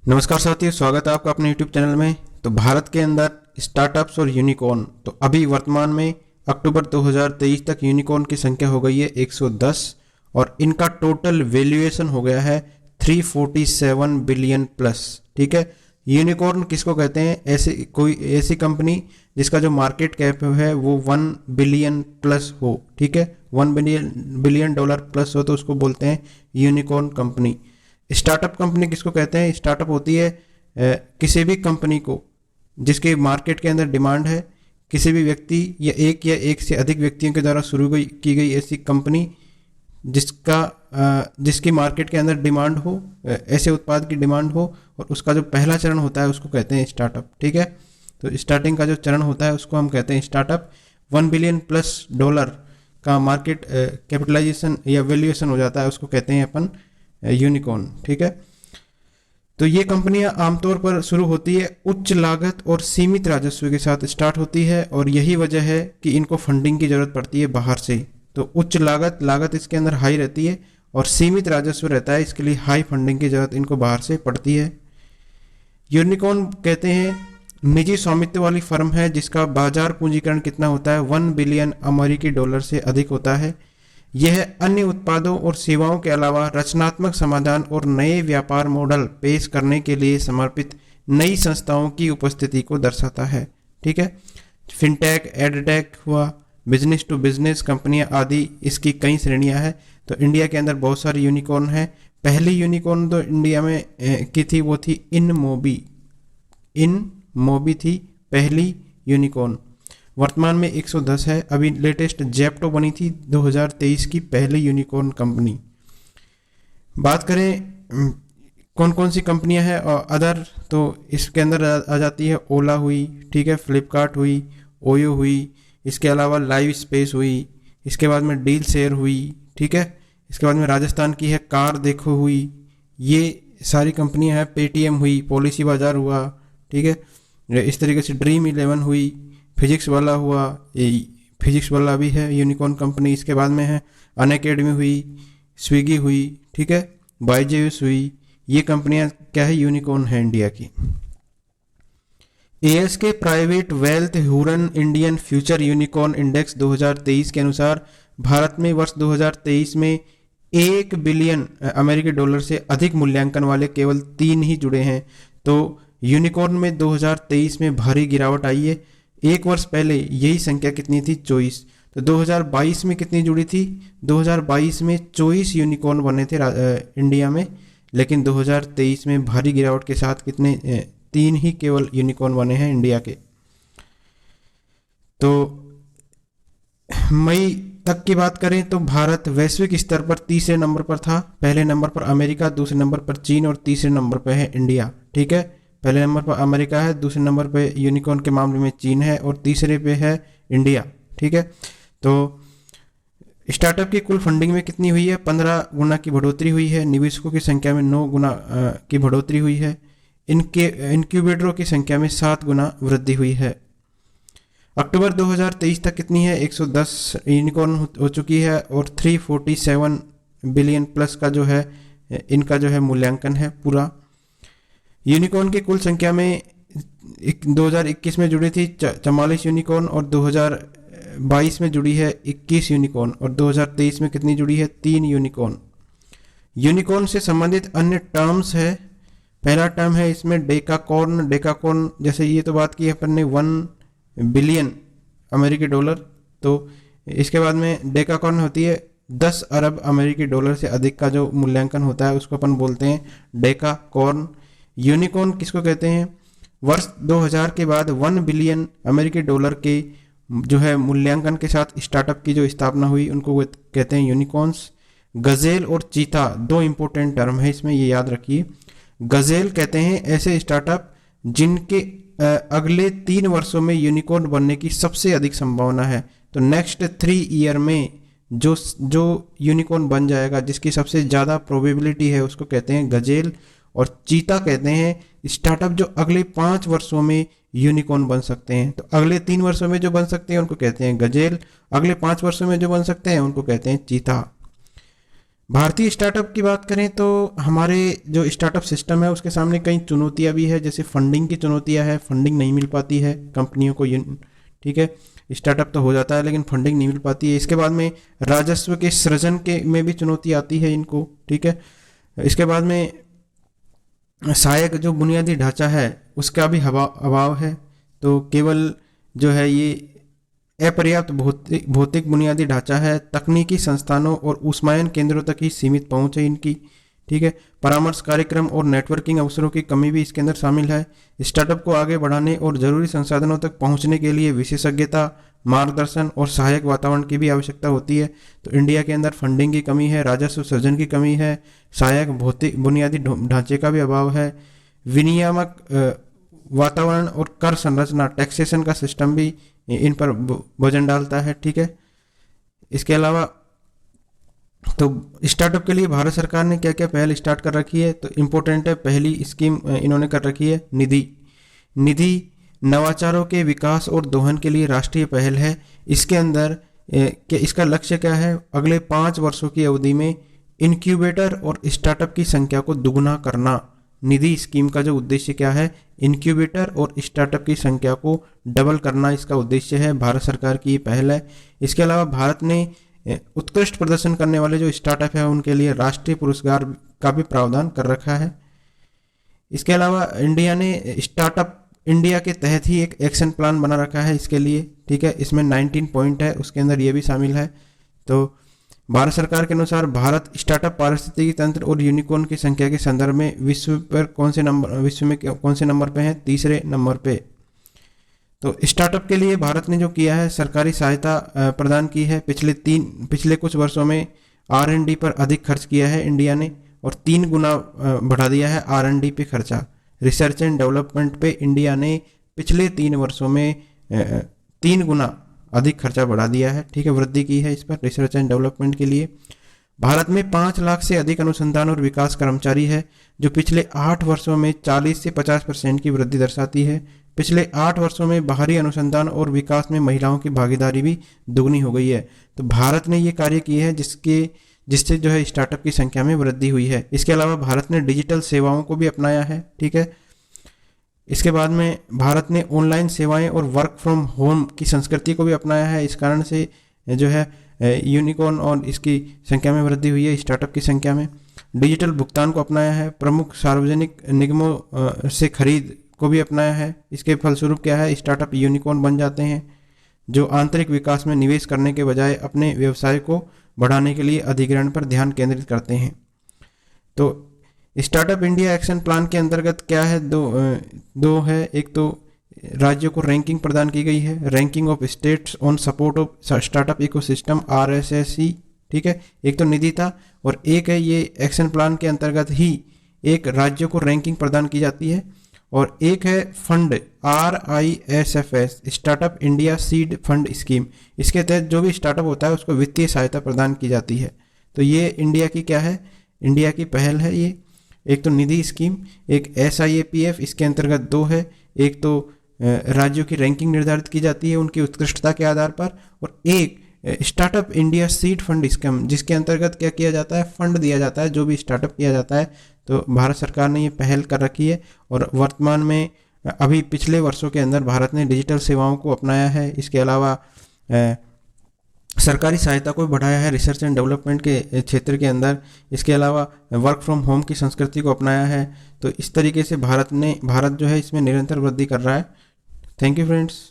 नमस्कार साथियों, स्वागत है आपका अपने YouTube चैनल में। तो भारत के अंदर स्टार्टअप्स और यूनिकॉर्न, तो अभी वर्तमान में अक्टूबर 2023 तक यूनिकॉर्न की संख्या हो गई है 110 और इनका टोटल वैल्यूएशन हो गया है 347 बिलियन प्लस। ठीक है, यूनिकॉर्न किसको कहते हैं? ऐसी कंपनी जिसका जो मार्केट कैप है वो 1 बिलियन प्लस हो। ठीक है, 1 बिलियन डॉलर प्लस हो तो उसको बोलते हैं यूनिकॉर्न कंपनी। स्टार्टअप कंपनी किसको कहते हैं? स्टार्टअप होती है किसी भी कंपनी को जिसके मार्केट के अंदर डिमांड है, किसी भी व्यक्ति या एक से अधिक व्यक्तियों के द्वारा शुरू की गई ऐसी कंपनी जिसकी मार्केट के अंदर डिमांड हो, ऐसे उत्पाद की डिमांड हो, और उसका जो पहला चरण होता है उसको कहते हैं स्टार्टअप। ठीक है, तो स्टार्टिंग का जो चरण होता है उसको हम कहते हैं स्टार्टअप। 1 बिलियन प्लस डॉलर का मार्केट कैपिटलाइजेशन या वैल्यूएशन हो जाता है, उसको कहते हैं अपन यूनिकॉर्न। ठीक है, तो ये कंपनियां आमतौर पर शुरू होती है उच्च लागत और सीमित राजस्व के साथ स्टार्ट होती है, और यही वजह है कि इनको फंडिंग की जरूरत पड़ती है बाहर से। तो उच्च लागत इसके अंदर हाई रहती है और सीमित राजस्व रहता है, इसके लिए हाई फंडिंग की जरूरत इनको बाहर से पड़ती है। यूनिकॉर्न कहते हैं निजी स्वामित्व वाली फर्म है जिसका बाजार पूंजीकरण कितना होता है? 1 बिलियन अमेरिकी डॉलर से अधिक होता है। यह अन्य उत्पादों और सेवाओं के अलावा रचनात्मक समाधान और नए व्यापार मॉडल पेश करने के लिए समर्पित नई संस्थाओं की उपस्थिति को दर्शाता है। ठीक है, फिनटेक, एडटेक हुआ, बिजनेस टू बिजनेस कंपनियां आदि, इसकी कई श्रेणियां हैं। तो इंडिया के अंदर बहुत सारी यूनिकॉर्न है। पहली यूनिकॉर्न तो इंडिया में की थी, वो थी इनमोबी थी पहली यूनिकॉर्न। वर्तमान में 110 है। अभी लेटेस्ट जेप्टो बनी थी 2023 की पहली यूनिकॉर्न कंपनी। बात करें कौन कौन सी कंपनियां हैं और अदर, तो इसके अंदर आ जाती है ओला हुई, ठीक है, फ्लिपकार्ट हुई, ओयो हुई, इसके अलावा लाइव स्पेस हुई, इसके बाद में डील शेयर हुई। ठीक है, इसके बाद में राजस्थान की है कार देखो हुई। ये सारी कंपनियां हैं। पेटीएम हुई, पॉलिसी बाजार हुआ। ठीक है, इस तरीके से ड्रीम 11 हुई, फिजिक्स वाला हुआ, फिजिक्स वाला भी है यूनिकॉर्न कंपनी। इसके बाद में है अनअकैडमी हुई, स्विगी हुई, ठीक है, बायजूस हुई। ये कंपनियां क्या है? यूनिकॉर्न है इंडिया की। ASK private wealth Hurun Indian future unicorn index 2023 के अनुसार भारत में वर्ष 2023 में 1 बिलियन अमेरिकी डॉलर से अधिक मूल्यांकन वाले केवल 3 ही जुड़े हैं। तो यूनिकॉर्न में 2023 में भारी गिरावट आई है। एक वर्ष पहले यही संख्या कितनी थी? 24। तो 2022 में कितनी जुड़ी थी? 2022 में 24 यूनिकॉर्न बने थे इंडिया में, लेकिन 2023 में भारी गिरावट के साथ कितने? 3 ही केवल यूनिकॉर्न बने हैं इंडिया के। तो मई तक की बात करें तो भारत वैश्विक स्तर पर तीसरे नंबर पर था। पहले नंबर पर अमेरिका, दूसरे नंबर पर चीन और तीसरे नंबर पर है इंडिया। ठीक है, पहले नंबर पर अमेरिका है, दूसरे नंबर पे यूनिकॉर्न के मामले में चीन है और तीसरे पे है इंडिया। ठीक है, तो स्टार्टअप की कुल फंडिंग में कितनी हुई है? 15 गुना की बढ़ोतरी हुई है। निवेशकों की संख्या में 9 गुना की बढ़ोतरी हुई है। इनके इनक्यूबेटरों की संख्या में 7 गुना वृद्धि हुई है। अक्टूबर 2023 तक कितनी है? 110 यूनिकॉर्न हो चुकी है और 347 बिलियन प्लस का जो है इनका जो है मूल्यांकन है पूरा। यूनिकॉर्न की कुल संख्या में 2021 में जुड़ी थी 44 यूनिकॉर्न और 2022 में जुड़ी है 21 यूनिकॉर्न और 2023 में कितनी जुड़ी है? 3 यूनिकॉर्न। यूनिकॉर्न से संबंधित अन्य टर्म्स है। पहला टर्म है इसमें डेकाकॉर्न। डेकाकॉर्न जैसे ये तो बात की अपन ने 1 बिलियन अमेरिकी डॉलर, तो इसके बाद में डेकाकॉर्न होती है 10 अरब अमेरिकी डॉलर से अधिक का जो मूल्यांकन होता है उसको अपन बोलते हैं डेकाकॉर्न। यूनिकॉर्न किसको कहते हैं? वर्ष 2000 के बाद 1 बिलियन अमेरिकी डॉलर के जो है मूल्यांकन के साथ स्टार्टअप की जो स्थापना हुई उनको कहते हैं यूनिकॉर्न्स। गजेल और चीता 2 इंपॉर्टेंट टर्म है इसमें, ये याद रखिए। गजेल कहते हैं ऐसे स्टार्टअप जिनके अगले 3 वर्षों में यूनिकॉर्न बनने की सबसे अधिक संभावना है। तो नेक्स्ट 3 ईयर में जो यूनिकॉर्न बन जाएगा, जिसकी सबसे ज़्यादा प्रोबेबिलिटी है, उसको कहते हैं गजेल। और चीता कहते हैं स्टार्टअप जो अगले 5 वर्षों में यूनिकॉर्न बन सकते हैं। तो अगले 3 वर्षों में जो बन सकते हैं उनको कहते हैं गजेल, अगले 5 वर्षों में जो बन सकते हैं उनको कहते हैं चीता। भारतीय स्टार्टअप की बात करें तो हमारे जो स्टार्टअप सिस्टम है उसके सामने कई चुनौतियां भी है, जैसे फंडिंग की चुनौतियां है, फंडिंग नहीं मिल पाती है कंपनियों को। ठीक है, स्टार्टअप तो हो जाता है लेकिन फंडिंग नहीं मिल पाती है। इसके बाद में राजस्व के सृजन के में भी चुनौती आती है इनको। ठीक है, इसके बाद में सहायक जो बुनियादी ढांचा है उसका भी अभाव है। तो केवल जो है ये अपर्याप्त भौतिक भौतिक बुनियादी ढांचा है, तकनीकी संस्थानों और ऊष्मायन केंद्रों तक ही सीमित पहुंच है इनकी। ठीक है, परामर्श कार्यक्रम और नेटवर्किंग अवसरों की कमी भी इसके अंदर शामिल है। स्टार्टअप को आगे बढ़ाने और जरूरी संसाधनों तक पहुंचने के लिए विशेषज्ञता, मार्गदर्शन और सहायक वातावरण की भी आवश्यकता होती है। तो इंडिया के अंदर फंडिंग की कमी है, राजस्व सृजन की कमी है, सहायक भौतिक बुनियादी ढांचे का भी अभाव है, विनियामक वातावरण और कर संरचना, टैक्सेशन का सिस्टम भी इन पर वजन डालता है। ठीक है, इसके अलावा तो स्टार्टअप के लिए भारत सरकार ने क्या क्या पहल स्टार्ट कर रखी है, तो इम्पोर्टेंट है। पहली स्कीम इन्होंने कर रखी है निधि। निधि नवाचारों के विकास और दोहन के लिए राष्ट्रीय पहल है। इसके अंदर कि इसका लक्ष्य क्या है, अगले 5 वर्षों की अवधि में इनक्यूबेटर और स्टार्टअप की संख्या को दुगुना करना। निधि स्कीम का जो उद्देश्य क्या है, इनक्यूबेटर और स्टार्टअप की संख्या को डबल करना इसका उद्देश्य है। भारत सरकार की ये पहल है। इसके अलावा भारत ने उत्कृष्ट प्रदर्शन करने वाले जो स्टार्टअप है उनके लिए राष्ट्रीय पुरस्कार का भी प्रावधान कर रखा है। इसके अलावा इंडिया ने स्टार्टअप इंडिया के तहत ही एक एक्शन प्लान बना रखा है इसके लिए। ठीक है, इसमें 19 पॉइंट है, उसके अंदर ये भी शामिल है। तो भारत सरकार के अनुसार भारत स्टार्टअप, पारिस्थितिकी तंत्र और यूनिकॉर्न की संख्या के संदर्भ में विश्व में कौन से नंबर पे है, तीसरे नंबर पे। तो स्टार्टअप के लिए भारत ने जो किया है, सरकारी सहायता प्रदान की है। पिछले कुछ वर्षों में R&D पर अधिक खर्च किया है इंडिया ने, और 3 गुना बढ़ा दिया है R&D पे खर्चा। रिसर्च एंड डेवलपमेंट पे इंडिया ने पिछले 3 वर्षों में 3 गुना अधिक खर्चा बढ़ा दिया है। ठीक है, वृद्धि की है इस पर रिसर्च एंड डेवलपमेंट के लिए। भारत में 5 लाख से अधिक अनुसंधान और विकास कर्मचारी है, जो पिछले 8 वर्षों में 40 से 50% की वृद्धि दर्शाती है। पिछले 8 वर्षों में बाहरी अनुसंधान और विकास में महिलाओं की भागीदारी भी दुगनी हो गई है। तो भारत ने ये कार्य किए हैं जिससे जो है स्टार्टअप की संख्या में वृद्धि हुई है। इसके अलावा भारत ने डिजिटल सेवाओं को भी अपनाया है। ठीक है, इसके बाद में भारत ने ऑनलाइन सेवाएं और वर्क फ्रॉम होम की संस्कृति को भी अपनाया है। इस कारण से जो है यूनिकॉर्न और इसकी संख्या में वृद्धि हुई है, स्टार्टअप की संख्या में। डिजिटल भुगतान को अपनाया है, प्रमुख सार्वजनिक निगमों से खरीद को भी अपनाया है। इसके फलस्वरूप क्या है, स्टार्टअप यूनिकॉर्न बन जाते हैं, जो आंतरिक विकास में निवेश करने के बजाय अपने व्यवसाय को बढ़ाने के लिए अधिग्रहण पर ध्यान केंद्रित करते हैं। तो स्टार्टअप इंडिया एक्शन प्लान के अंतर्गत क्या है, दो है। एक तो राज्यों को रैंकिंग प्रदान की गई है, ranking of states on support of startup ecosystem, RSSE। ठीक है, एक तो निधि था, और एक है ये एक्शन प्लान के अंतर्गत ही एक राज्यों को रैंकिंग प्रदान की जाती है, और एक है fund RISFS, startup India seed fund scheme. इसके तहत जो भी स्टार्टअप होता है उसको वित्तीय सहायता प्रदान की जाती है। तो ये इंडिया की क्या है, इंडिया की पहल है ये। एक तो निधि स्कीम, एक SIAPF, इसके अंतर्गत 2 है। एक तो राज्यों की रैंकिंग निर्धारित की जाती है उनकी उत्कृष्टता के आधार पर, और एक startup India seed fund scheme, जिसके अंतर्गत क्या किया जाता है, फंड दिया जाता है जो भी स्टार्टअप किया जाता है। तो भारत सरकार ने ये पहल कर रखी है, और वर्तमान में अभी पिछले वर्षों के अंदर भारत ने डिजिटल सेवाओं को अपनाया है। इसके अलावा सरकारी सहायता को बढ़ाया है रिसर्च एंड डेवलपमेंट के क्षेत्र के अंदर। इसके अलावा वर्क फ्रॉम होम की संस्कृति को अपनाया है। तो इस तरीके से भारत जो है इसमें निरंतर वृद्धि कर रहा है। Thank you friends.